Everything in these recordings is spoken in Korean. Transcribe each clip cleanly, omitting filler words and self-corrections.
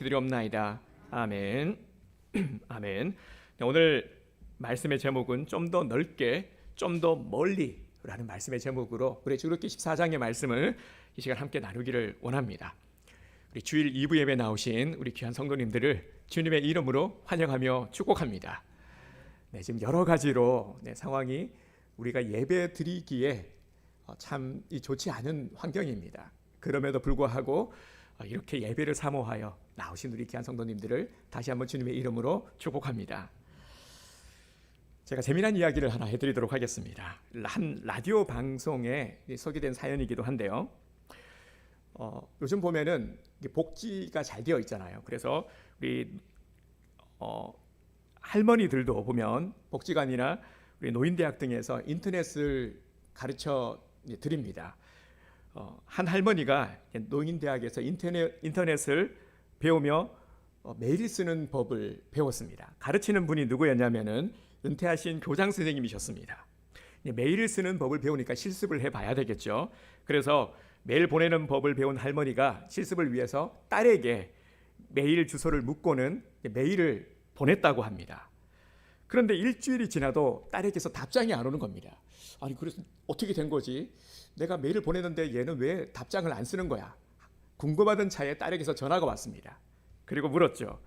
드리옵나이다. 아멘. 아멘. 오늘 말씀의 제목은 좀 더 넓게, 좀 더 멀리라는 말씀의 제목으로 우리 출애굽기 14장의 말씀을 이 시간 함께 나누기를 원합니다. 우리 주일 2부 예배 나오신 우리 귀한 성도님들을 주님의 이름으로 환영하며 축복합니다. 지금 여러 가지로 상황이 우리가 예배 드리기에 참 좋지 않은 환경입니다. 그럼에도 불구하고 이렇게 예배를 사모하여 나오신 우리 귀한 성도님들을 다시 한번 주님의 이름으로 축복합니다. 제가 재미난 이야기를 하나 해드리도록 하겠습니다. 한 라디오 방송에 소개된 사연이기도 한데요. 요즘 보면은 복지가 잘 되어 있잖아요. 그래서 우리 할머니들도 보면 복지관이나 우리 노인대학 등에서 인터넷을 가르쳐 드립니다. 한 할머니가 노인대학에서 인터넷을 배우며 메일 쓰는 법을 배웠습니다. 가르치는 분이 누구였냐면은 은퇴하신 교장 선생님이셨습니다. 메일을 쓰는 법을 배우니까 실습을 해봐야 되겠죠. 그래서 메일 보내는 법을 배운 할머니가 실습을 위해서 딸에게 메일 주소를 묻고는 메일을 보냈다고 합니다. 그런데 일주일이 지나도 딸에게서 답장이 안 오는 겁니다. 아니, 그래서 어떻게 된 거지? 내가 메일을 보냈는데 얘는 왜 답장을 안 쓰는 거야? 궁금하던 차에 딸에게서 전화가 왔습니다. 그리고 물었죠.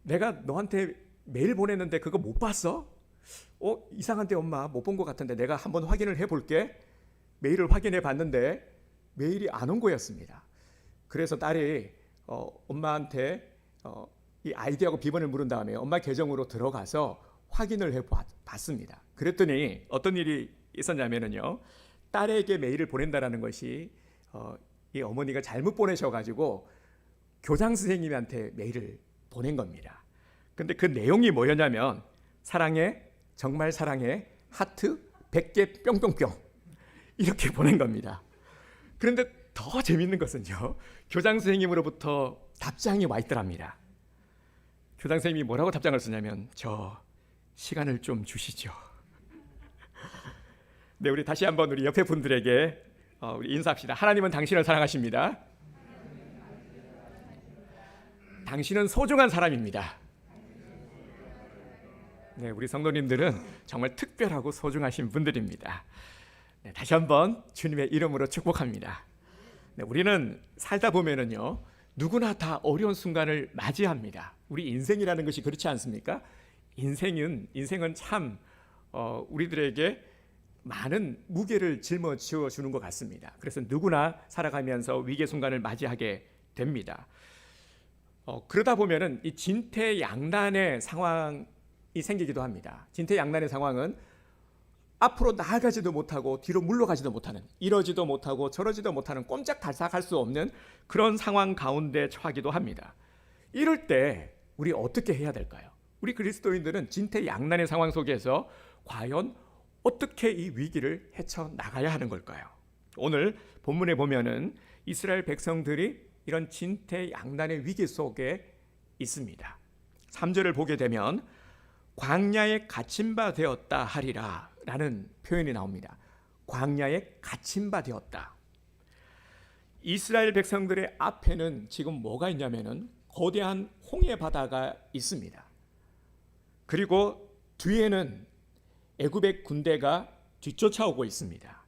내가 너한테 메일 보냈는데 그거 못 봤어? 이상한데 엄마, 못 본 것 같은데 내가 한번 확인을 해볼게. 메일을 확인해 봤는데 메일이 안 온 거였습니다. 그래서 딸이 엄마한테 이 아이디하고 비번을 물은 다음에 엄마 계정으로 들어가서 확인을 해봤습니다. 그랬더니 어떤 일이 있었냐면요, 딸에게 메일을 보낸다라는 것이 이 어머니가 잘못 보내셔가지고 교장 선생님한테 메일을 보낸 겁니다. 근데 그 내용이 뭐였냐면 사랑해, 정말 사랑해, 하트 100개 뿅뿅뿅 이렇게 보낸 겁니다. 그런데 더 재밌는 것은요, 교장 선생님으로부터 답장이 와 있더랍니다. 교장 선생님이 뭐라고 답장을 쓰냐면 저 시간을 좀 주시죠. 네, 우리 다시 한번 우리 옆에 분들에게 우리 인사합시다. 하나님은 당신을 사랑하십니다. 당신은 소중한 사람입니다. 네, 우리 성도님들은 정말 특별하고 소중하신 분들입니다. 네, 다시 한번 주님의 이름으로 축복합니다. 네, 우리는 살다 보면은요, 누구나 다 어려운 순간을 맞이합니다. 우리 인생이라는 것이 그렇지 않습니까? 인생은 참 우리들에게 많은 무게를 짊어지어 주는 것 같습니다. 그래서 누구나 살아가면서 위기의 순간을 맞이하게 됩니다. 그러다 보면은 이 진퇴양난의 상황이 생기기도 합니다. 진퇴양난의 상황은 앞으로 나아가지도 못하고 뒤로 물러가지도 못하는, 이러지도 못하고 저러지도 못하는, 꼼짝달싹할 수 없는 그런 상황 가운데 처하기도 합니다. 이럴 때 우리 어떻게 해야 될까요? 우리 그리스도인들은 진퇴양난의 상황 속에서 과연 어떻게 이 위기를 헤쳐나가야 하는 걸까요? 오늘 본문에 보면은 이스라엘 백성들이 이런 진퇴양난의 위기 속에 있습니다. 3절을 보게 되면 광야에 갇힌 바 되었다 하리라 라는 표현이 나옵니다. 광야에 갇힌 바 되었다. 이스라엘 백성들의 앞에는 지금 뭐가 있냐면은 거대한 홍해 바다가 있습니다. 그리고 뒤에는 애굽의 군대가 뒤쫓아오고 있습니다.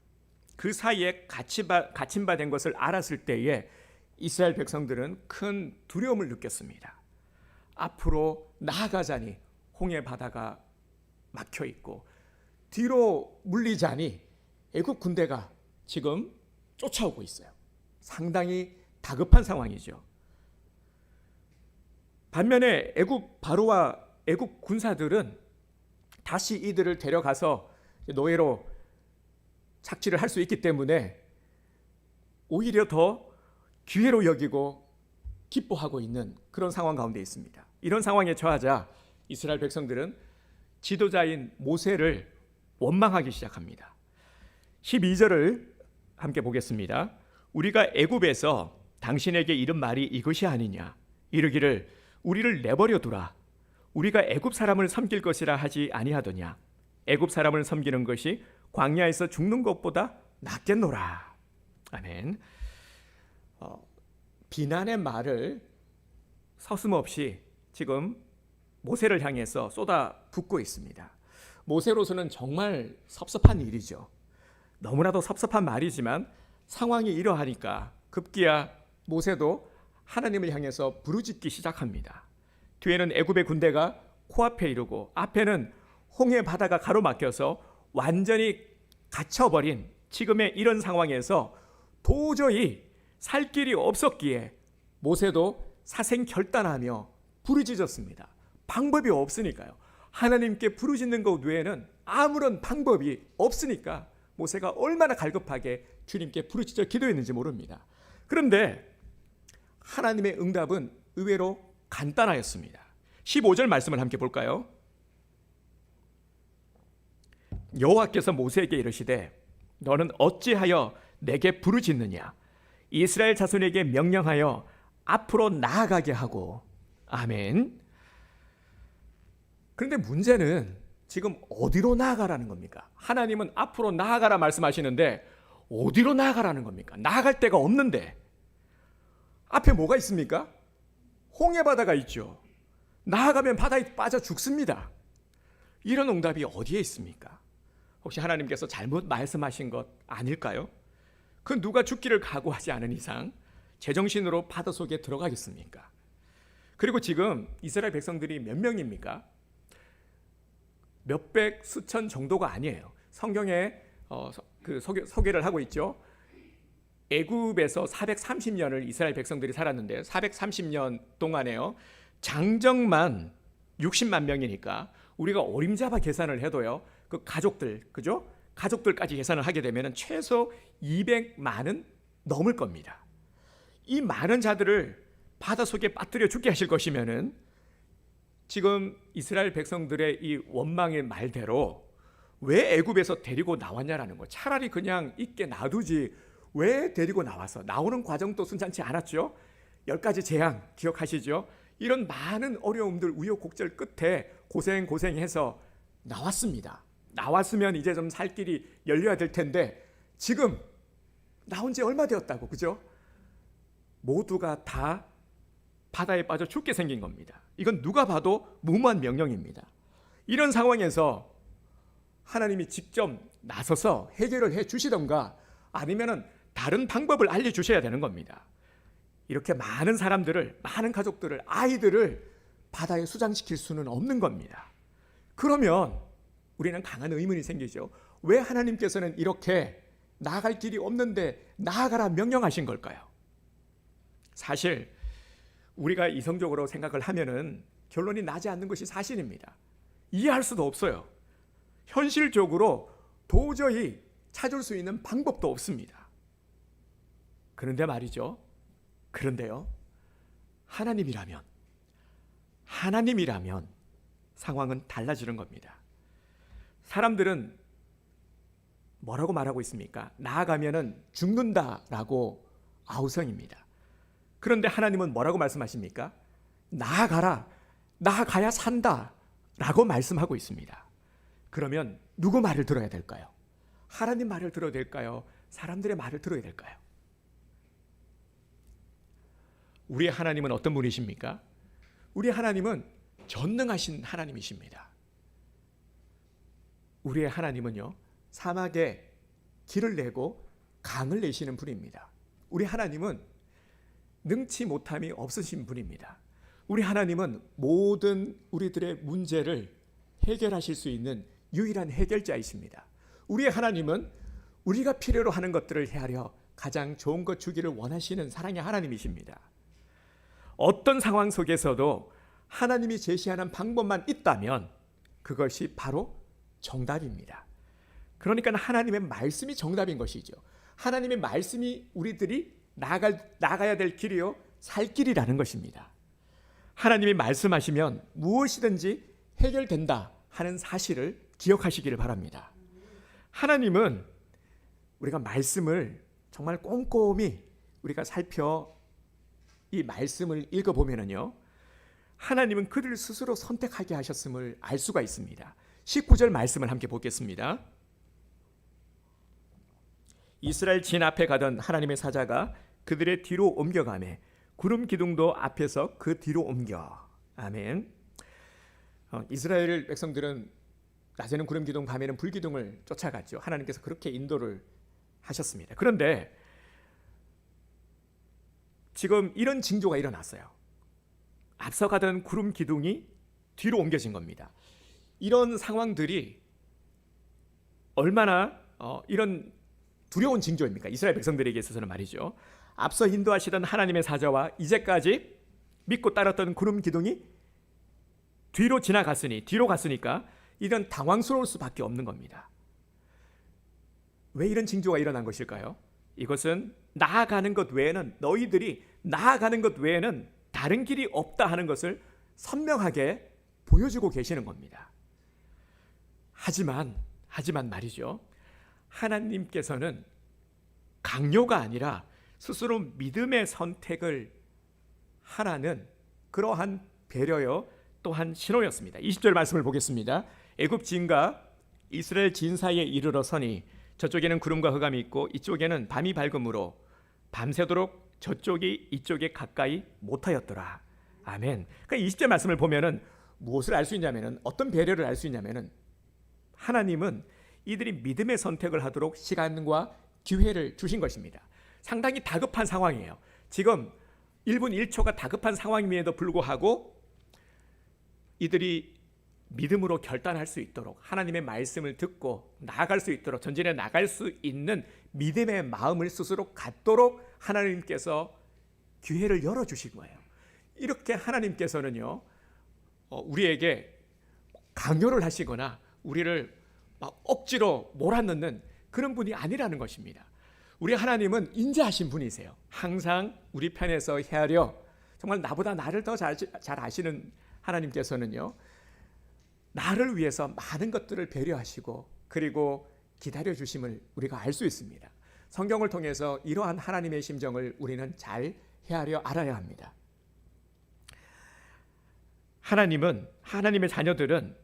그 사이에 갇힌 바 된 것을 알았을 때에 이스라엘 백성들은 큰 두려움을 느꼈습니다. 앞으로 나아가자니 홍해 바다가 막혀 있고 뒤로 물리자니 애굽 군대가 지금 쫓아오고 있어요. 상당히 다급한 상황이죠. 반면에 애굽 바로와 애굽 군사들은 다시 이들을 데려가서 노예로 착취를 할 수 있기 때문에 오히려 더 기회로 여기고 기뻐하고 있는 그런 상황 가운데 있습니다. 이런 상황에 처하자 이스라엘 백성들은 지도자인 모세를 원망하기 시작합니다. 12절을 함께 보겠습니다. 우리가 애굽에서 당신에게 이른 말이 이것이 아니냐, 이르기를 우리를 내버려 두라. 우리가 애굽 사람을 섬길 것이라 하지 아니하더냐. 애굽 사람을 섬기는 것이 광야에서 죽는 것보다 낫겠노라. 아멘. 비난의 말을 서슴없이 지금 모세를 향해서 쏟아붓고 있습니다. 모세로서는 정말 섭섭한 일이죠. 너무나도 섭섭한 말이지만 상황이 이러하니까 급기야 모세도 하나님을 향해서 부르짖기 시작합니다. 뒤에는 애굽의 군대가 코앞에 이르고 앞에는 홍해 바다가 가로막혀서 완전히 갇혀버린 지금의 이런 상황에서 도저히 살 길이 없었기에 모세도 사생결단하며 부르짖었습니다. 방법이 없으니까요. 하나님께 부르짖는 것 외에는 아무런 방법이 없으니까 모세가 얼마나 갈급하게 주님께 부르짖어 기도했는지 모릅니다. 그런데 하나님의 응답은 의외로 간단하였습니다. 15절 말씀을 함께 볼까요? 여호와께서 모세에게 이르시되 너는 어찌하여 내게 부르짖느냐? 이스라엘 자손에게 명령하여 앞으로 나아가게 하고. 아멘. 그런데 문제는 지금 어디로 나아가라는 겁니까? 하나님은 앞으로 나아가라 말씀하시는데 어디로 나아가라는 겁니까? 나아갈 데가 없는데 앞에 뭐가 있습니까? 홍해 바다가 있죠. 나아가면 바다에 빠져 죽습니다. 이런 응답이 어디에 있습니까? 혹시 하나님께서 잘못 말씀하신 것 아닐까요? 그 누가 죽기를 각오하지 않은 이상 제정신으로 바다 속에 들어가겠습니까? 그리고 지금 이스라엘 백성들이 몇 명입니까? 몇백 수천 정도가 아니에요. 성경에 소개를 하고 있죠. 애굽에서 430년을 이스라엘 백성들이 살았는데 430년 동안에요. 장정만 60만 명이니까 우리가 어림잡아 계산을 해도요. 그 가족들, 그죠? 가족들까지 계산을 하게 되면 최소 200만은 넘을 겁니다. 이 많은 자들을 바닷속에 빠뜨려 죽게 하실 것이면은 지금 이스라엘 백성들의 이 원망의 말대로 왜 애굽에서 데리고 나왔냐라는 거. 차라리 그냥 있게 놔두지 왜 데리고 나와서 나오는 과정도 순탄치 않았죠. 10가지 재앙 기억하시죠? 이런 많은 어려움들 우여곡절 끝에 고생해서 나왔습니다. 나왔으면 이제 좀 살 길이 열려야 될 텐데 지금 나온 지 얼마 되었다고, 그죠? 모두가 다 바다에 빠져 죽게 생긴 겁니다. 이건 누가 봐도 무모한 명령입니다. 이런 상황에서 하나님이 직접 나서서 해결을 해 주시던가 아니면은 다른 방법을 알려주셔야 되는 겁니다. 이렇게 많은 사람들을, 많은 가족들을, 아이들을 바다에 수장시킬 수는 없는 겁니다. 그러면 우리는 강한 의문이 생기죠. 왜 하나님께서는 이렇게 나아갈 길이 없는데 나아가라 명령하신 걸까요? 사실 우리가 이성적으로 생각을 하면은 결론이 나지 않는 것이 사실입니다. 이해할 수도 없어요. 현실적으로 도저히 찾을 수 있는 방법도 없습니다. 그런데 말이죠. 그런데요. 하나님이라면 상황은 달라지는 겁니다. 사람들은 뭐라고 말하고 있습니까? 나아가면은 죽는다라고 아우성입니다. 그런데 하나님은 뭐라고 말씀하십니까? 나아가라, 나아가야 산다라고 말씀하고 있습니다. 그러면 누구 말을 들어야 될까요? 하나님 말을 들어야 될까요? 사람들의 말을 들어야 될까요? 우리의 하나님은 어떤 분이십니까? 우리의 하나님은 전능하신 하나님이십니다. 우리의 하나님은요, 사막에 길을 내고 강을 내시는 분입니다. 우리 하나님은 능치 못함이 없으신 분입니다. 우리 하나님은 모든 우리들의 문제를 해결하실 수 있는 유일한 해결자이십니다. 우리의 하나님은 우리가 필요로 하는 것들을 헤아려 가장 좋은 것 주기를 원하시는 사랑의 하나님이십니다. 어떤 상황 속에서도 하나님이 제시하는 방법만 있다면 그것이 바로 정답입니다. 그러니까 하나님의 말씀이 정답인 것이죠. 하나님의 말씀이 우리들이 나가야 될 길이요, 살 길이라는 것입니다. 하나님이 말씀하시면 무엇이든지 해결된다 하는 사실을 기억하시기를 바랍니다. 하나님은 우리가 말씀을 정말 꼼꼼히 우리가 살펴 이 말씀을 읽어보면요, 하나님은 그를 스스로 선택하게 하셨음을 알 수가 있습니다. 19절 말씀을 함께 보겠습니다. 이스라엘 진 앞에 가던 하나님의 사자가 그들의 뒤로 옮겨가매 구름 기둥도 앞에서 그 뒤로 옮겨. 아멘. 이스라엘 백성들은 낮에는 구름 기둥, 밤에는 불 기둥을 쫓아갔죠. 하나님께서 그렇게 인도를 하셨습니다. 그런데 지금 이런 징조가 일어났어요. 앞서가던 구름 기둥이 뒤로 옮겨진 겁니다. 이런 상황들이 얼마나 이런 두려운 징조입니까? 이스라엘 백성들에게 있어서는 말이죠. 앞서 인도하시던 하나님의 사자와 이제까지 믿고 따랐던 구름 기둥이 뒤로 갔으니까 이런 당황스러울 수밖에 없는 겁니다. 왜 이런 징조가 일어난 것일까요? 이것은 너희들이 나아가는 것 외에는 다른 길이 없다 하는 것을 선명하게 보여주고 계시는 겁니다. 하지만 말이죠. 하나님께서는 강요가 아니라 스스로 믿음의 선택을 하라는 그러한 배려요 또한 신호였습니다. 20절 말씀을 보겠습니다. 애굽 진과 이스라엘 진 사이에 이르러 서니 저쪽에는 구름과 흑암이 있고 이쪽에는 밤이 밝음으로 밤새도록 저쪽이 이쪽에 가까이 못하였더라. 아멘. 그러니까 20절 말씀을 보면은 무엇을 알 수 있냐면은 어떤 배려를 알 수 있냐면은 하나님은 이들이 믿음의 선택을 하도록 시간과 기회를 주신 것입니다. 상당히 다급한 상황이에요. 지금 1분 1초가 다급한 상황임에도 불구하고 이들이 믿음으로 결단할 수 있도록 하나님의 말씀을 듣고 나아갈 수 있도록 전진해 나갈 수 있는 믿음의 마음을 스스로 갖도록 하나님께서 기회를 열어주신 거예요. 이렇게 하나님께서는요 우리에게 강요를 하시거나 우리를 막 억지로 몰아넣는 그런 분이 아니라는 것입니다. 우리 하나님은 인자하신 분이세요. 항상 우리 편에서 헤아려 정말 나보다 나를 더 잘 아시는 하나님께서는요 나를 위해서 많은 것들을 배려하시고 그리고 기다려주심을 우리가 알 수 있습니다. 성경을 통해서 이러한 하나님의 심정을 우리는 잘 헤아려 알아야 합니다. 하나님의 자녀들은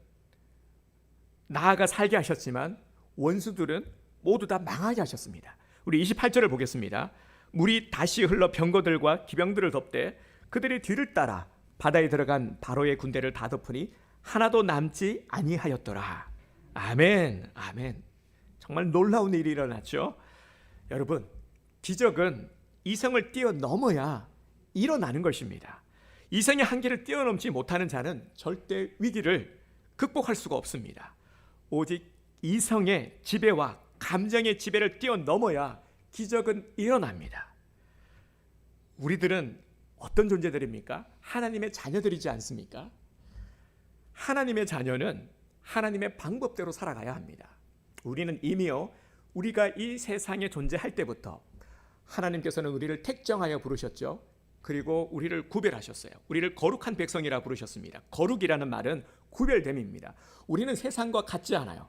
나아가 살게 하셨지만 원수들은 모두 다 망하게 하셨습니다. 우리 28절을 보겠습니다. 물이 다시 흘러 병거들과 기병들을 덮되 그들이 뒤를 따라 바다에 들어간 바로의 군대를 다 덮으니 하나도 남지 아니하였더라. 아멘. 아멘. 정말 놀라운 일이 일어났죠. 여러분, 기적은 이성을 뛰어넘어야 일어나는 것입니다. 이성의 한계를 뛰어넘지 못하는 자는 절대 위기를 극복할 수가 없습니다. 오직 이성의 지배와 감정의 지배를 뛰어넘어야 기적은 일어납니다. 우리들은 어떤 존재들입니까? 하나님의 자녀들이지 않습니까? 하나님의 자녀는 하나님의 방법대로 살아가야 합니다. 우리는 이미요 우리가 이 세상에 존재할 때부터 하나님께서는 우리를 택정하여 부르셨죠. 그리고 우리를 구별하셨어요. 우리를 거룩한 백성이라 부르셨습니다. 거룩이라는 말은 구별됨입니다. 우리는 세상과 같지 않아요.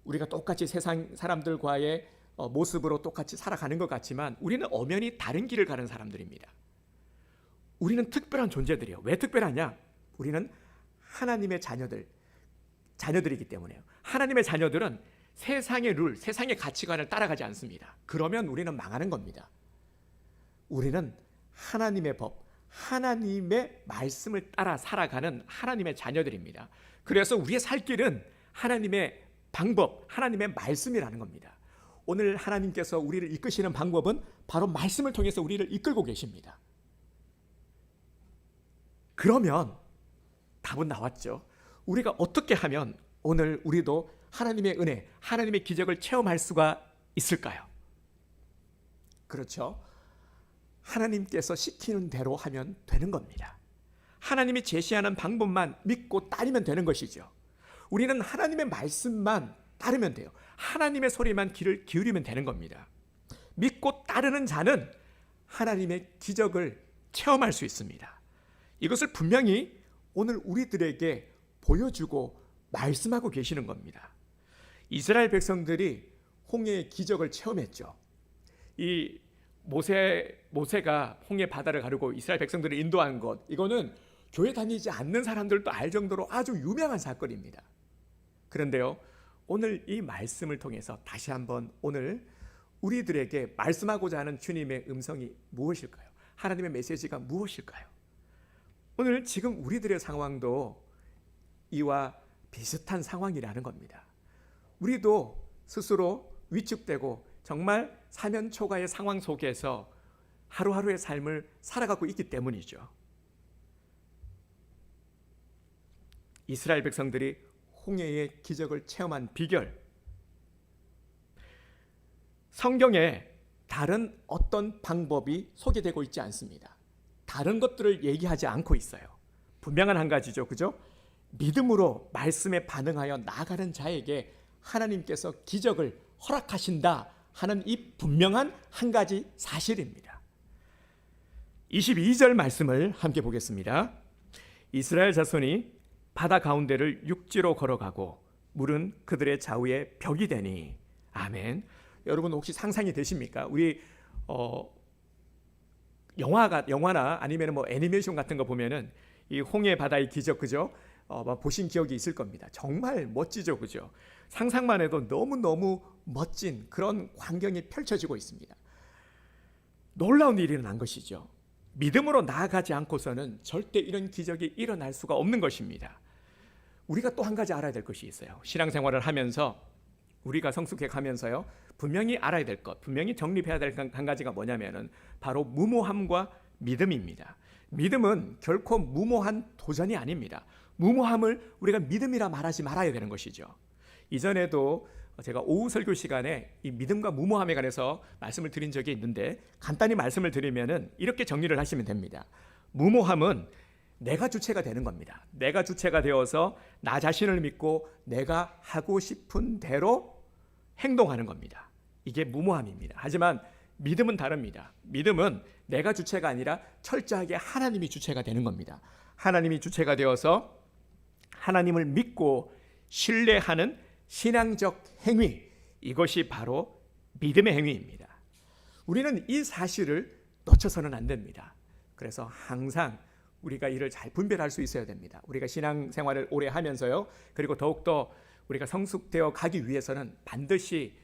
우리가 똑같이 세상 사람들과의 모습으로 똑같이 살아가는 것 같지만 우리는 엄연히 다른 길을 가는 사람들입니다. 우리는 특별한 존재들이에요. 왜 특별하냐? 우리는 하나님의 자녀들이기 때문에요. 하나님의 자녀들은 세상의 룰, 세상의 가치관을 따라가지 않습니다. 그러면 우리는 망하는 겁니다. 우리는 하나님의 법, 하나님의 말씀을 따라 살아가는 하나님의 자녀들입니다. 그래서 우리의 살 길은 하나님의 방법, 하나님의 말씀이라는 겁니다. 오늘 하나님께서 우리를 이끄시는 방법은 바로 말씀을 통해서 우리를 이끌고 계십니다. 그러면 답은 나왔죠. 우리가 어떻게 하면 오늘 우리도 하나님의 은혜, 하나님의 기적을 체험할 수가 있을까요? 그렇죠. 하나님께서 시키는 대로 하면 되는 겁니다. 하나님이 제시하는 방법만 믿고 따르면 되는 것이죠. 우리는 하나님의 말씀만 따르면 돼요. 하나님의 소리만 귀를 기울이면 되는 겁니다. 믿고 따르는 자는 하나님의 기적을 체험할 수 있습니다. 이것을 분명히 오늘 우리들에게 보여주고 말씀하고 계시는 겁니다. 이스라엘 백성들이 홍해의 기적을 체험했죠. 이 모세가 홍해 바다를 가르고 이스라엘 백성들을 인도한 것, 이거는 교회 다니지 않는 사람들도 알 정도로 아주 유명한 사건입니다. 그런데요, 오늘 이 말씀을 통해서 다시 한번 오늘 우리들에게 말씀하고자 하는 주님의 음성이 무엇일까요? 하나님의 메시지가 무엇일까요? 오늘 지금 우리들의 상황도 이와 비슷한 상황이라는 겁니다. 우리도 스스로 위축되고 정말 사면초가의 상황 속에서 하루하루의 삶을 살아가고 있기 때문이죠. 이스라엘 백성들이 홍해의 기적을 체험한 비결, 성경에 다른 어떤 방법이 소개되고 있지 않습니다. 다른 것들을 얘기하지 않고 있어요. 분명한 한 가지죠, 그죠? 믿음으로 말씀에 반응하여 나아가는 자에게 하나님께서 기적을 허락하신다 하는 이 분명한 한 가지 사실입니다. 22절 말씀을 함께 보겠습니다. 이스라엘 자손이 바다 가운데를 육지로 걸어가고 물은 그들의 좌우에 벽이 되니. 아멘. 여러분 혹시 상상이 되십니까? 우리 영화나 아니면 뭐 애니메이션 같은 거 보면은 이 홍해 바다의 기적, 그죠? 보신 기억이 있을 겁니다. 정말 멋지죠, 그죠? 상상만 해도 너무너무 멋진 그런 광경이 펼쳐지고 있습니다. 놀라운 일이 일어난 것이죠. 믿음으로 나아가지 않고서는 절대 이런 기적이 일어날 수가 없는 것입니다. 우리가 또 한 가지 알아야 될 것이 있어요. 신앙생활을 하면서 우리가 성숙해 가면서요, 분명히 알아야 될 것, 분명히 정립해야 될 한 가지가 뭐냐면은 바로 무모함과 믿음입니다. 믿음은 결코 무모한 도전이 아닙니다. 무모함을 우리가 믿음이라 말하지 말아야 되는 것이죠. 이전에도 제가 오후 설교 시간에 이 믿음과 무모함에 관해서 말씀을 드린 적이 있는데, 간단히 말씀을 드리면은 이렇게 정리를 하시면 됩니다. 무모함은 내가 주체가 되는 겁니다. 내가 주체가 되어서 나 자신을 믿고 내가 하고 싶은 대로 행동하는 겁니다. 이게 무모함입니다. 하지만 믿음은 다릅니다. 믿음은 내가 주체가 아니라 철저하게 하나님이 주체가 되는 겁니다. 하나님이 주체가 되어서 하나님을 믿고 신뢰하는 신앙적 행위, 이것이 바로 믿음의 행위입니다. 우리는 이 사실을 놓쳐서는 안 됩니다. 그래서 항상 우리가 이를 잘 분별할 수 있어야 됩니다. 우리가 신앙생활을 오래 하면서요, 그리고 더욱더 우리가 성숙되어 가기 위해서는 반드시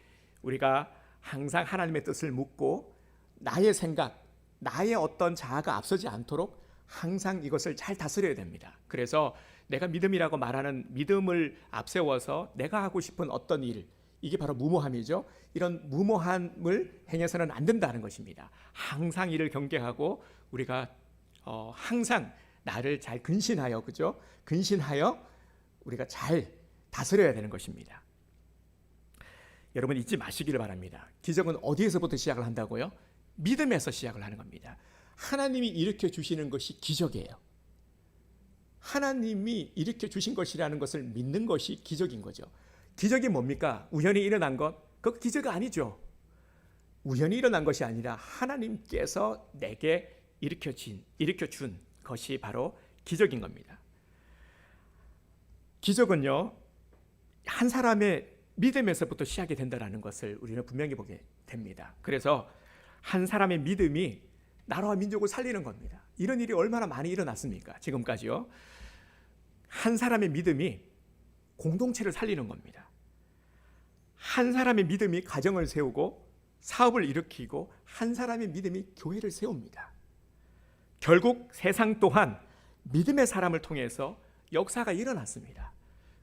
우리가 항상 하나님의 뜻을 묻고 나의 생각, 나의 어떤 자아가 앞서지 않도록 항상 이것을 잘 다스려야 됩니다. 그래서 내가 믿음이라고 말하는 믿음을 앞세워서 내가 하고 싶은 어떤 일, 이게 바로 무모함이죠. 이런 무모함을 행해서는 안 된다는 것입니다. 항상 이를 경계하고 우리가 항상 나를 잘 근신하여, 그죠? 근신하여 우리가 잘 다스려야 되는 것입니다. 여러분 잊지 마시기를 바랍니다. 기적은 어디에서부터 시작을 한다고요? 믿음에서 시작을 하는 겁니다. 하나님이 일으켜 주시는 것이 기적이에요. 하나님이 일으켜 주신 것이라는 것을 믿는 것이 기적인 거죠. 기적이 뭡니까? 우연히 일어난 것? 그거 기적이 아니죠. 우연히 일어난 것이 아니라 하나님께서 내게 일으켜 준 것이 바로 기적인 겁니다. 기적은요, 한 사람의 믿음에서부터 시작이 된다는 것을 우리는 분명히 보게 됩니다. 그래서 한 사람의 믿음이 나라와 민족을 살리는 겁니다. 이런 일이 얼마나 많이 일어났습니까? 지금까지요. 한 사람의 믿음이 공동체를 살리는 겁니다. 한 사람의 믿음이 가정을 세우고 사업을 일으키고, 한 사람의 믿음이 교회를 세웁니다. 결국 세상 또한 믿음의 사람을 통해서 역사가 일어났습니다.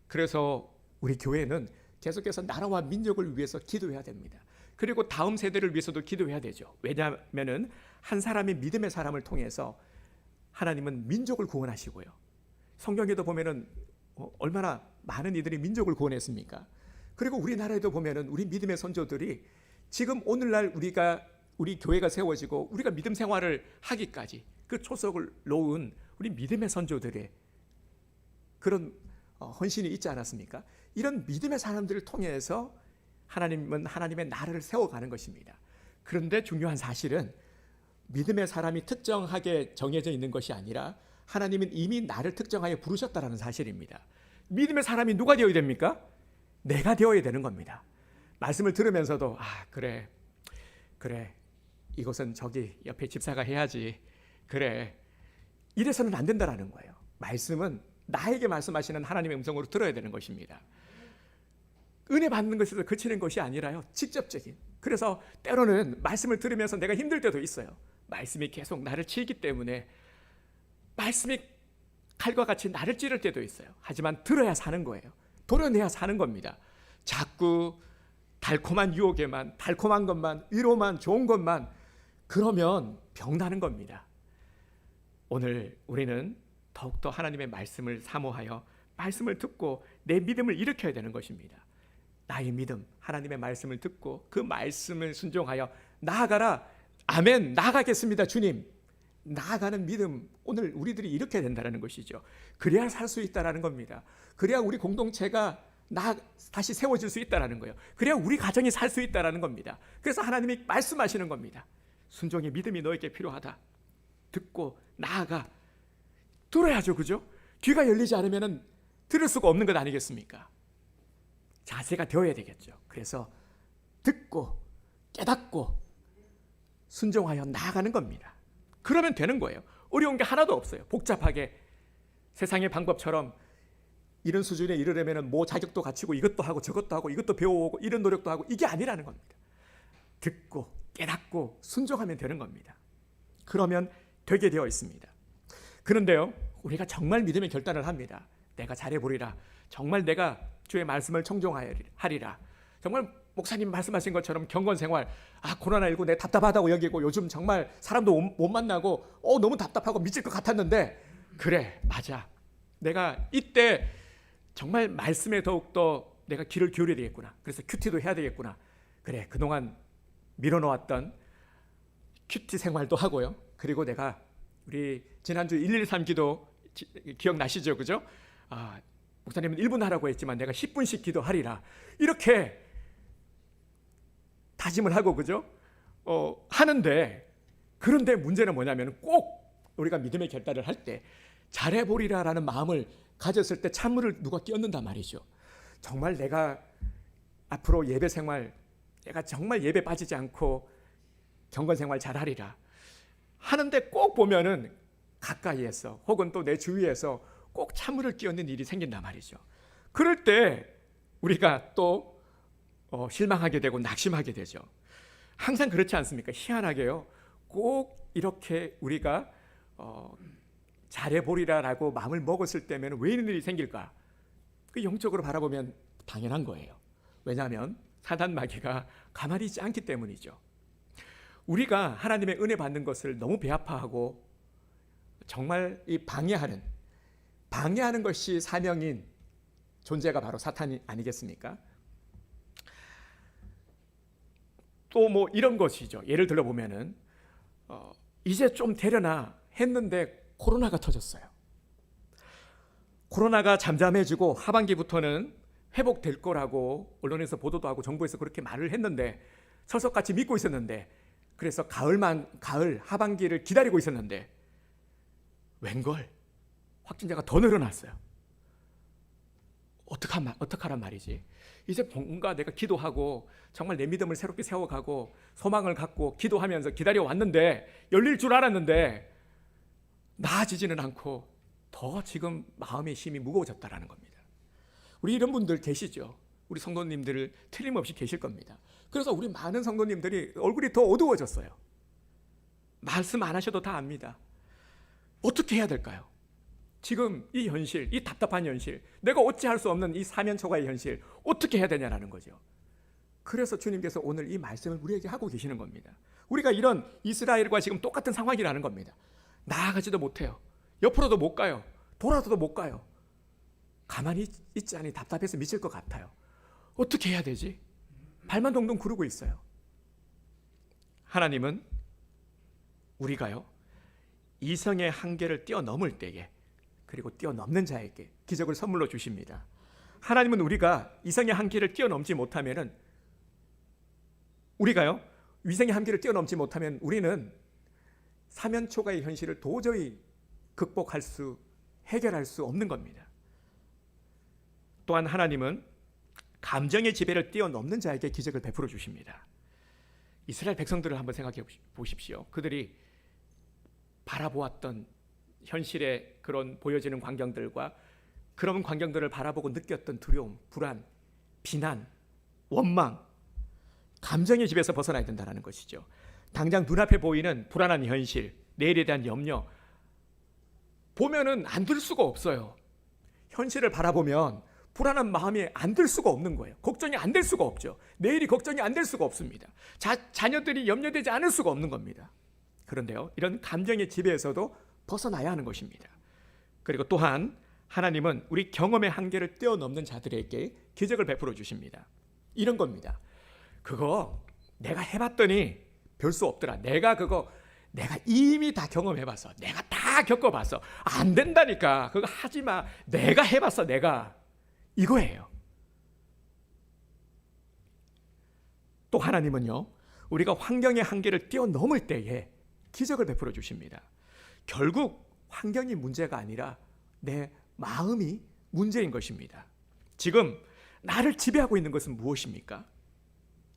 그래서 우리 교회는 계속해서 나라와 민족을 위해서 기도해야 됩니다. 그리고 다음 세대를 위해서도 기도해야 되죠. 왜냐하면은 한 사람의 믿음의 사람을 통해서 하나님은 민족을 구원하시고요. 성경에도 보면은 얼마나 많은 이들이 민족을 구원했습니까? 그리고 우리나라에도 보면은 우리 믿음의 선조들이 지금 오늘날 우리 교회가 세워지고 우리가 믿음 생활을 하기까지 그 초석을 놓은 우리 믿음의 선조들의 그런 헌신이 있지 않았습니까? 이런 믿음의 사람들을 통해서 하나님은 하나님의 나라를 세워가는 것입니다. 그런데 중요한 사실은 믿음의 사람이 특정하게 정해져 있는 것이 아니라 하나님은 이미 나를 특정하여 부르셨다는 사실입니다. 믿음의 사람이 누가 되어야 됩니까? 내가 되어야 되는 겁니다. 말씀을 들으면서도 그래 이것은 저기 옆에 집사가 해야지, 그래, 이래서는 안 된다라는 거예요. 말씀은 나에게 말씀하시는 하나님의 음성으로 들어야 되는 것입니다. 은혜 받는 것에서 그치는 것이 아니라요, 직접적인. 그래서 때로는 말씀을 들으면서 내가 힘들 때도 있어요. 말씀이 계속 나를 치기 때문에 말씀이 칼과 같이 나를 찌를 때도 있어요. 하지만 들어야 사는 거예요. 도려내야 사는 겁니다. 자꾸 달콤한 유혹에만, 달콤한 것만, 위로만, 좋은 것만, 그러면 병나는 겁니다. 오늘 우리는 더욱더 하나님의 말씀을 사모하여 말씀을 듣고 내 믿음을 일으켜야 되는 것입니다. 나의 믿음, 하나님의 말씀을 듣고 그 말씀을 순종하여 나아가라. 아멘, 나아가겠습니다 주님. 나아가는 믿음, 오늘 우리들이 일으켜야 된다는 것이죠. 그래야 살 수 있다는 겁니다. 그래야 우리 공동체가 다시 세워질 수 있다는 거예요. 그래야 우리 가정이 살 수 있다는 겁니다. 그래서 하나님이 말씀하시는 겁니다. 순종의 믿음이 너에게 필요하다. 듣고 나아가. 들어야죠, 그죠? 귀가 열리지 않으면 들을 수가 없는 것 아니겠습니까? 자세가 되어야 되겠죠. 그래서 듣고 깨닫고 순종하여 나아가는 겁니다. 그러면 되는 거예요. 어려운 게 하나도 없어요. 복잡하게 세상의 방법처럼 이런 수준에 이르려면 뭐 자격도 갖추고 이것도 하고 저것도 하고 이것도 배워오고 이런 노력도 하고, 이게 아니라는 겁니다. 듣고 깨닫고 순종하면 되는 겁니다. 그러면 되게 되어 있습니다. 그런데요, 우리가 정말 믿음의 결단을 합니다. 내가 잘해보리라. 정말 내가 주의 말씀을 청종하리라. 정말 목사님 말씀하신 것처럼 경건생활, 코로나19 내 답답하다고 여기고 요즘 정말 사람도 못 만나고 너무 답답하고 미칠 것 같았는데, 그래 맞아, 내가 이때 정말 말씀에 더욱더 내가 귀를 기울여야 되겠구나. 그래서 큐티도 해야 되겠구나. 그래, 그동안 밀어놓았던 큐티 생활도 하고요. 그리고 내가 우리 지난주 113 기도 기억나시죠? 그죠? 목사님은 1분 하라고 했지만 내가 10분씩 기도하리라. 이렇게 다짐을 하고, 그죠? 하는데, 그런데 문제는 뭐냐면 꼭 우리가 믿음의 결단을 할 때 잘해보리라라는 마음을 가졌을 때 찬물을 누가 끼얹는단 말이죠. 정말 내가 앞으로 예배 생활, 내가 정말 예배 빠지지 않고 경건 생활 잘하리라 하는데, 꼭 보면은 가까이에서 혹은 또 내 주위에서 꼭 찬물을 끼얹는 일이 생긴단 말이죠. 그럴 때 우리가 또 실망하게 되고 낙심하게 되죠. 항상 그렇지 않습니까? 희한하게요, 꼭 이렇게 우리가 잘해보리라라고 마음을 먹었을 때면 왜 이런 일이 생길까? 그 영적으로 바라보면 당연한 거예요. 왜냐하면 사단 마귀가 가만히 있지 않기 때문이죠. 우리가 하나님의 은혜 받는 것을 너무 배아파하고 정말 이 방해하는 것이 사명인 존재가 바로 사탄이 아니겠습니까? 또 뭐 이런 것이죠. 예를 들어 보면은 이제 좀 되려나 했는데 코로나가 터졌어요. 코로나가 잠잠해지고 하반기부터는 회복될 거라고 언론에서 보도도 하고 정부에서 그렇게 말을 했는데, 설석같이 믿고 있었는데, 그래서 가을 하반기를 기다리고 있었는데 웬걸 확진자가 더 늘어났어요. 어떡하란 말이지? 이제 뭔가 내가 기도하고 정말 내 믿음을 새롭게 세워가고 소망을 갖고 기도하면서 기다려왔는데, 열릴 줄 알았는데 나아지지는 않고 더 지금 마음의 힘이 무거워졌다라는 겁니다. 우리 이런 분들 계시죠? 우리 성도님들 틀림없이 계실 겁니다. 그래서 우리 많은 성도님들이 얼굴이 더 어두워졌어요. 말씀 안 하셔도 다 압니다. 어떻게 해야 될까요? 지금 이 현실, 이 답답한 현실, 내가 어찌할 수 없는 이 사면초가의 현실, 어떻게 해야 되냐라는 거죠. 그래서 주님께서 오늘 이 말씀을 우리에게 하고 계시는 겁니다. 우리가 이런 이스라엘과 지금 똑같은 상황이라는 겁니다. 나아가지도 못해요. 옆으로도 못 가요. 돌아서도 못 가요. 가만히 있지 않으니 답답해서 미칠 것 같아요. 어떻게 해야 되지? 발만 동동 구르고 있어요. 하나님은 우리가요, 이성의 한계를 뛰어넘을 때에, 그리고 뛰어넘는 자에게 기적을 선물로 주십니다. 하나님은 우리가 이성의 한계를 뛰어넘지 못하면은, 우리가요 위생의 한계를 뛰어넘지 못하면 우리는 사면초가의 현실을 도저히 해결할 수 없는 겁니다. 또한 하나님은 감정의 지배를 뛰어넘는 자에게 기적을 베풀어 주십니다. 이스라엘 백성들을 한번 생각해 보십시오. 그들이 바라보았던 현실의 그런 보여지는 광경들과 그런 광경들을 바라보고 느꼈던 두려움, 불안, 비난, 원망, 감정의 지배에서 벗어나야 된다는 것이죠. 당장 눈앞에 보이는 불안한 현실, 내일에 대한 염려 보면은 안 들 수가 없어요. 현실을 바라보면 불안한 마음이 안 들 수가 없는 거예요. 걱정이 안 될 수가 없죠. 내일이 걱정이 안 될 수가 없습니다. 자녀들이 염려되지 않을 수가 없는 겁니다. 그런데요, 이런 감정의 지배에서도 벗어나야 하는 것입니다. 그리고 또한 하나님은 우리 경험의 한계를 뛰어넘는 자들에게 기적을 베풀어 주십니다. 이런 겁니다. 그거 내가 해봤더니 별 수 없더라. 내가 이미 다 경험해봤어. 내가 다 겪어봤어. 안 된다니까. 그거 하지 마. 내가 해봤어. 내가. 이거예요. 또 하나님은요, 우리가 환경의 한계를 뛰어넘을 때에 기적을 베풀어 주십니다. 결국 환경이 문제가 아니라 내 마음이 문제인 것입니다. 지금 나를 지배하고 있는 것은 무엇입니까?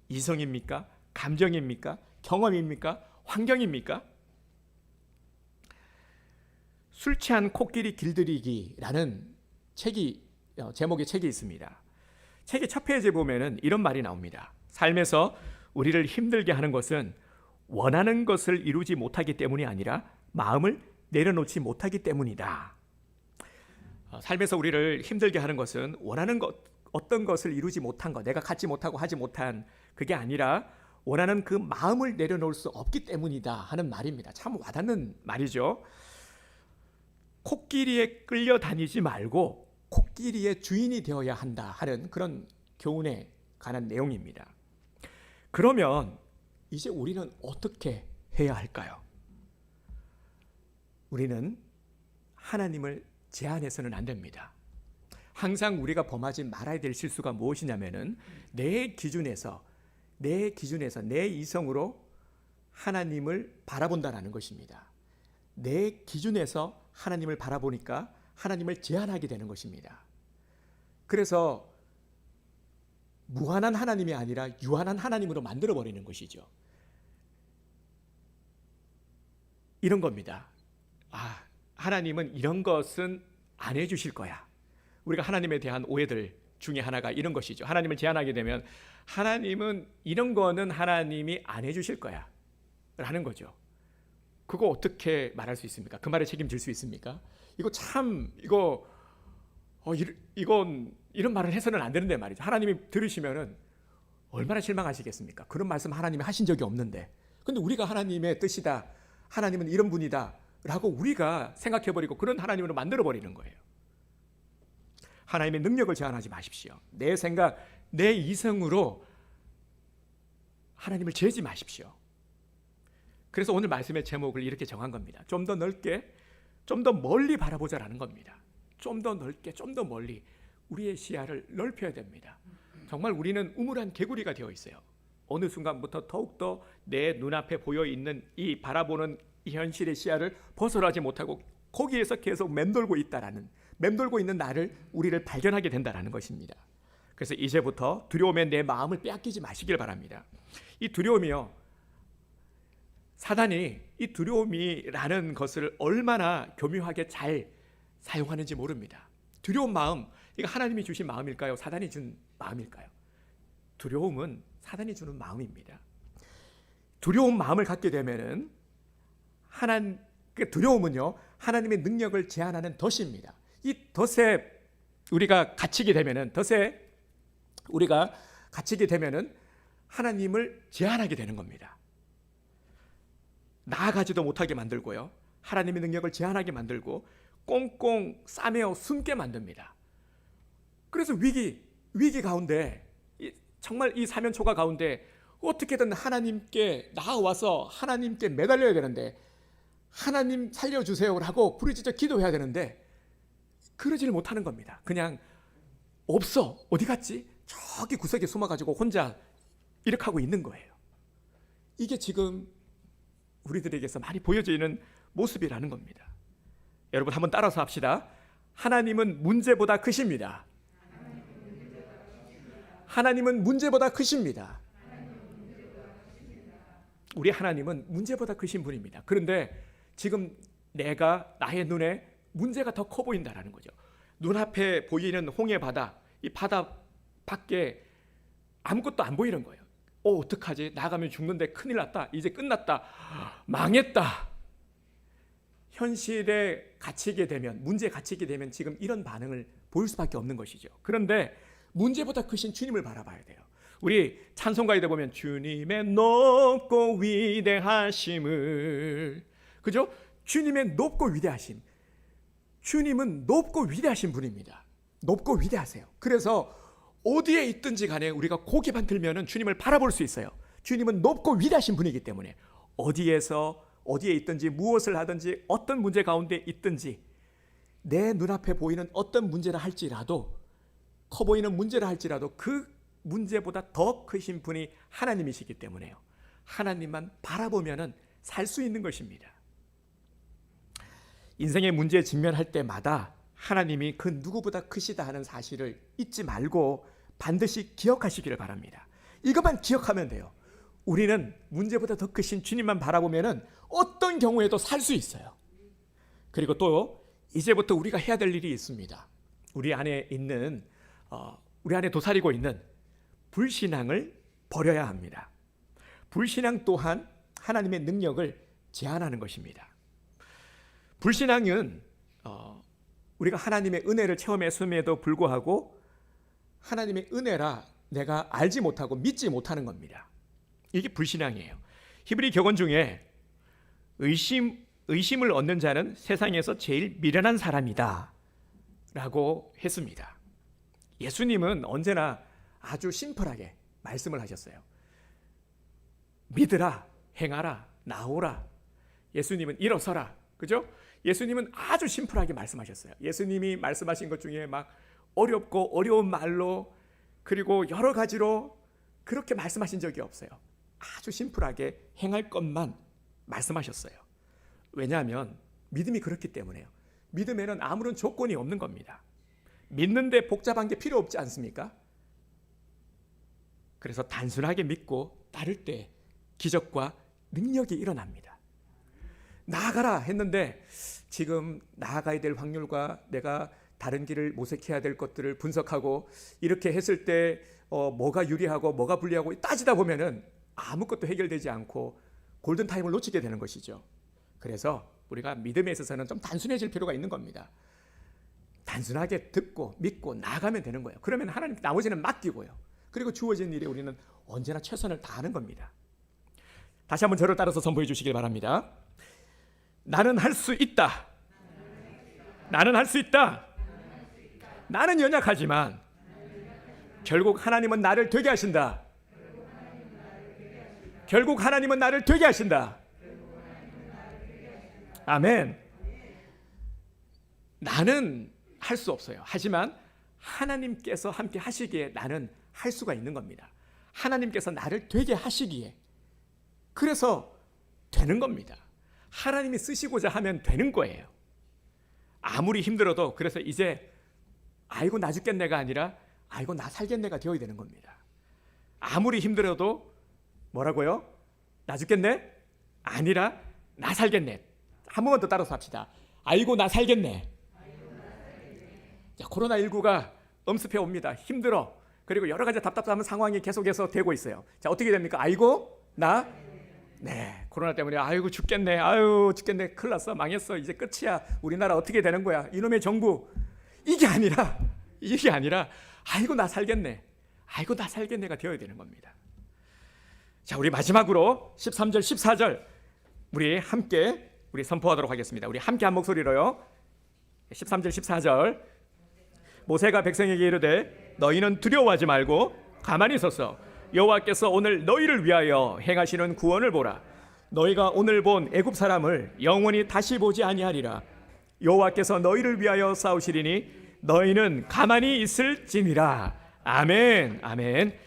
이성입니까? 감정입니까? 경험입니까? 환경입니까? 술 취한 코끼리 길들이기라는 제목의 책이 있습니다. 책의 첫 페이지에 보면은 이런 말이 나옵니다. 삶에서 우리를 힘들게 하는 것은 원하는 것을 이루지 못하기 때문이 아니라 마음을 내려놓지 못하기 때문이다. 삶에서 우리를 힘들게 하는 것은 원하는 어떤 것을 이루지 못한 것, 내가 갖지 못하고 하지 못한 그게 아니라 원하는 그 마음을 내려놓을 수 없기 때문이다 하는 말입니다. 참 와닿는 말이죠. 코끼리에 끌려다니지 말고 코끼리의 주인이 되어야 한다 하는 그런 교훈에 관한 내용입니다. 그러면 이제 우리는 어떻게 해야 할까요? 우리는 하나님을 제한해서는 안 됩니다. 항상 우리가 범하지 말아야 될 실수가 무엇이냐면은 내 기준에서 내 이성으로 하나님을 바라본다라는 것입니다. 내 기준에서 하나님을 바라보니까 하나님을 제한하게 되는 것입니다. 그래서 무한한 하나님이 아니라 유한한 하나님으로 만들어버리는 것이죠. 이런 겁니다. 하나님은 이런 것은 안 해주실 거야. 우리가 하나님에 대한 오해들 중에 하나가 이런 것이죠. 하나님을 제한하게 되면 하나님은 이런 거는 하나님이 안 해주실 거야 라는 거죠. 그거 어떻게 말할 수 있습니까? 그 말에 책임질 수 있습니까? 이건 이런 말을 해서는 안 되는데 말이죠. 하나님이 들으시면은 얼마나 실망하시겠습니까? 그런 말씀 하나님이 하신 적이 없는데. 근데 우리가 하나님의 뜻이다, 하나님은 이런 분이다 라고 우리가 생각해버리고 그런 하나님으로 만들어버리는 거예요. 하나님의 능력을 제한하지 마십시오. 내 생각, 내 이성으로 하나님을 재지 마십시오. 그래서 오늘 말씀의 제목을 이렇게 정한 겁니다. 좀 더 넓게, 좀 더 멀리 바라보자라는 겁니다. 좀 더 넓게, 좀 더 멀리 우리의 시야를 넓혀야 됩니다. 정말 우리는 우물한 개구리가 되어 있어요. 어느 순간부터 더욱더 내 눈앞에 보여있는 이 바라보는 이 현실의 시야를 벗어나지 못하고 거기에서 계속 맴돌고 있는 나를, 우리를 발견하게 된다는 것입니다. 그래서 이제부터 두려움에 내 마음을 빼앗기지 마시길 바랍니다. 이 두려움이요, 사단이 이 두려움이라는 것을 얼마나 교묘하게 잘 사용하는지 모릅니다. 두려운 마음, 이거 하나님이 주신 마음일까요? 사단이 준 마음일까요? 두려움은 사단이 주는 마음입니다. 두려운 마음을 갖게 되면은 두려움은요, 하나님의 능력을 제한하는 덫입니다. 이 덫에 우리가 갇히게 되면은 하나님을 제한하게 되는 겁니다. 나아가지도 못하게 만들고요, 하나님의 능력을 제한하게 만들고 꽁꽁 싸매어 숨게 만듭니다. 그래서 위기 가운데, 정말 이 사면초가 가운데 어떻게든 하나님께 나아와서 하나님께 매달려야 되는데, 하나님 살려주세요라고 부르짖어 기도해야 되는데 그러지를 못하는 겁니다. 그냥 없어, 어디 갔지? 저기 구석에 숨어가지고 혼자 이렇게 하고 있는 거예요. 이게 지금 우리들에게서 많이 보여지는 모습이라는 겁니다. 여러분 한번 따라서 합시다. 하나님은 문제보다 크십니다. 하나님은 문제보다 크십니다. 우리 하나님은 문제보다 크신 분입니다. 그런데 지금 나의 눈에 문제가 더 커 보인다라는 거죠. 눈앞에 보이는 홍해 바다, 이 바다 밖에 아무것도 안 보이는 거예요. 어떡하지? 나가면 죽는데 큰일 났다. 이제 끝났다. 망했다. 현실에 갇히게 되면, 문제에 갇히게 되면 지금 이런 반응을 보일 수밖에 없는 것이죠. 그런데 문제보다 크신 주님을 바라봐야 돼요. 우리 찬송가에도 보면 주님의 높고 위대하심을, 그죠? 주님의 높고 위대하심. 주님은 높고 위대하신 분입니다. 높고 위대하세요. 그래서 어디에 있든지 간에 우리가 고개만 들면은 주님을 바라볼 수 있어요. 주님은 높고 위대하신 분이기 때문에 어디에 있든지 무엇을 하든지 어떤 문제 가운데 있든지 내 눈앞에 보이는 어떤 문제라 할지라도, 커 보이는 문제라 할지라도 그 문제보다 더 크신 분이 하나님이시기 때문에요. 하나님만 바라보면은 살 수 있는 것입니다. 인생의 문제에 직면할 때마다 하나님이 그 누구보다 크시다 하는 사실을 잊지 말고 반드시 기억하시기를 바랍니다. 이것만 기억하면 돼요. 우리는 문제보다 더 크신 주님만 바라보면은 어떤 경우에도 살 수 있어요. 그리고 또 이제부터 우리가 해야 될 일이 있습니다. 우리 안에 도사리고 있는 불신앙을 버려야 합니다. 불신앙 또한 하나님의 능력을 제한하는 것입니다. 불신앙은 우리가 하나님의 은혜를 체험했음에도 불구하고 하나님의 은혜라 내가 알지 못하고 믿지 못하는 겁니다. 이게 불신앙이에요. 히브리 격언 중에 의심을 얻는 자는 세상에서 제일 미련한 사람이다 라고 했습니다. 예수님은 언제나 아주 심플하게 말씀을 하셨어요. 믿으라, 행하라, 나오라. 예수님은 일어서라. 그죠? 예수님은 아주 심플하게 말씀하셨어요. 예수님이 말씀하신 것 중에 막 어렵고 어려운 말로 그리고 여러 가지로 그렇게 말씀하신 적이 없어요. 아주 심플하게 행할 것만 말씀하셨어요. 왜냐하면 믿음이 그렇기 때문에요. 믿음에는 아무런 조건이 없는 겁니다. 믿는데 복잡한 게 필요 없지 않습니까? 그래서 단순하게 믿고 따를 때 기적과 능력이 일어납니다. 나아가라 했는데 지금 나아가야 될 확률과 내가 다른 길을 모색해야 될 것들을 분석하고 이렇게 했을 때 뭐가 유리하고 뭐가 불리하고 따지다 보면은 아무것도 해결되지 않고 골든타임을 놓치게 되는 것이죠. 그래서 우리가 믿음에 있어서는 좀 단순해질 필요가 있는 겁니다. 단순하게 듣고 믿고 나아가면 되는 거예요. 그러면 하나님 나머지는 맡기고요. 그리고 주어진 일에 우리는 언제나 최선을 다하는 겁니다. 다시 한번 저를 따라서 선포해 주시길 바랍니다. 나는 할 수 있다. 나는 할 수 있다. 나는 연약하지만 결국 하나님은 나를 되게 하신다. 결국 하나님은 나를 되게 하신다. 아멘. 나는 할 수 없어요. 하지만 하나님께서 함께 하시기에 나는 할 수가 있는 겁니다. 하나님께서 나를 되게 하시기에 그래서 되는 겁니다. 하나님이 쓰시고자 하면 되는 거예요. 아무리 힘들어도 그래서 이제 아이고 나 죽겠네가 아니라 아이고 나 살겠네가 되어야 되는 겁니다. 아무리 힘들어도 뭐라고요? 나 죽겠네? 아니라 나 살겠네. 한 번만 더 따라서 합시다. 아이고 나 살겠네. 자, 코로나19가 엄습해 옵니다. 힘들어. 그리고 여러 가지 답답한 상황이 계속해서 되고 있어요. 자, 어떻게 됩니까? 아이고 나 코로나 때문에 아이고 죽겠네. 아유 죽겠네. 큰일 났어. 망했어. 이제 끝이야. 우리나라 어떻게 되는 거야? 이놈의 정부. 이게 아니라 아이고 나 살겠네. 아이고 나 살겠네가 되어야 되는 겁니다. 자, 우리 마지막으로 13절 14절 우리 함께 선포하도록 하겠습니다. 우리 함께 한 목소리로요. 13절 14절 모세가 백성에게 이르되 너희는 두려워하지 말고 가만히 서서 여호와께서 오늘 너희를 위하여 행하시는 구원을 보라. 너희가 오늘 본 애굽 사람을 영원히 다시 보지 아니하리라. 여호와께서 너희를 위하여 싸우시리니 너희는 가만히 있을지니라. 아멘. 아멘.